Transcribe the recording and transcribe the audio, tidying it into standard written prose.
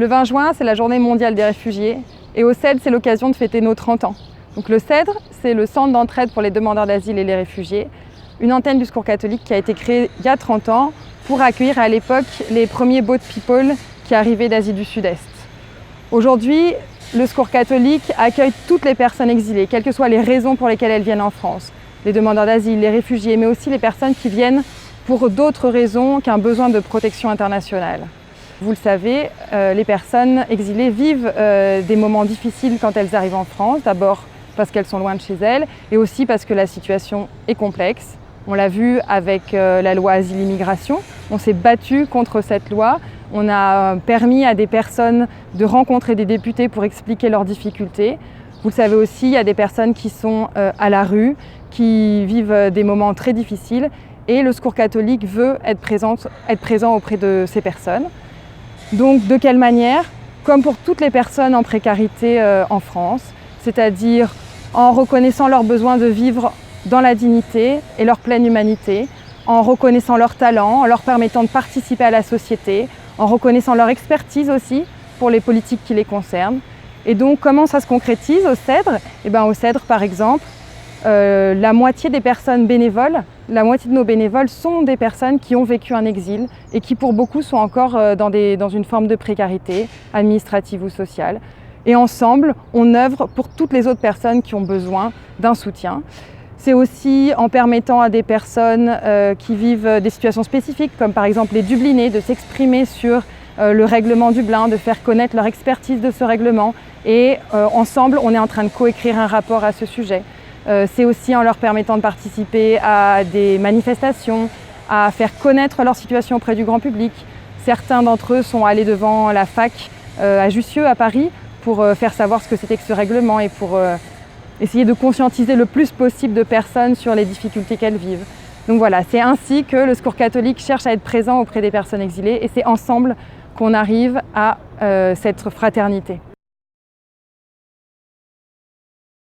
Le 20 juin, c'est la journée mondiale des réfugiés et au CEDRE, c'est l'occasion de fêter nos 30 ans. Donc le CEDRE, c'est le centre d'entraide pour les demandeurs d'asile et les réfugiés, une antenne du Secours catholique qui a été créée il y a 30 ans pour accueillir à l'époque les premiers boat people qui arrivaient d'Asie du Sud-Est. Aujourd'hui, le Secours catholique accueille toutes les personnes exilées, quelles que soient les raisons pour lesquelles elles viennent en France. Les demandeurs d'asile, les réfugiés, mais aussi les personnes qui viennent pour d'autres raisons qu'un besoin de protection internationale. Vous le savez, les personnes exilées vivent des moments difficiles quand elles arrivent en France, d'abord parce qu'elles sont loin de chez elles et aussi parce que la situation est complexe. On l'a vu avec la loi Asile-Immigration, on s'est battu contre cette loi, on a permis à des personnes de rencontrer des députés pour expliquer leurs difficultés. Vous le savez aussi, il y a des personnes qui sont à la rue, qui vivent des moments très difficiles et le Secours catholique veut être présent auprès de ces personnes. Donc de quelle manière? Comme pour toutes les personnes en précarité en France, c'est-à-dire en reconnaissant leur besoin de vivre dans la dignité et leur pleine humanité, en reconnaissant leurs talents, en leur permettant de participer à la société, en reconnaissant leur expertise aussi pour les politiques qui les concernent. Et donc comment ça se concrétise au CEDRE? Au CEDRE par exemple, la moitié des personnes bénévoles, la moitié de nos bénévoles sont des personnes qui ont vécu un exil et qui pour beaucoup sont encore dans une forme de précarité administrative ou sociale. Et ensemble, on œuvre pour toutes les autres personnes qui ont besoin d'un soutien. C'est aussi en permettant à des personnes qui vivent des situations spécifiques, comme par exemple les Dublinés, de s'exprimer sur le règlement Dublin, de faire connaître leur expertise de ce règlement. Et ensemble, on est en train de coécrire un rapport à ce sujet. C'est aussi en leur permettant de participer à des manifestations, à faire connaître leur situation auprès du grand public. Certains d'entre eux sont allés devant la fac à Jussieu, à Paris, pour faire savoir ce que c'était que ce règlement et pour essayer de conscientiser le plus possible de personnes sur les difficultés qu'elles vivent. Donc voilà, c'est ainsi que le Secours catholique cherche à être présent auprès des personnes exilées et c'est ensemble qu'on arrive à cette fraternité.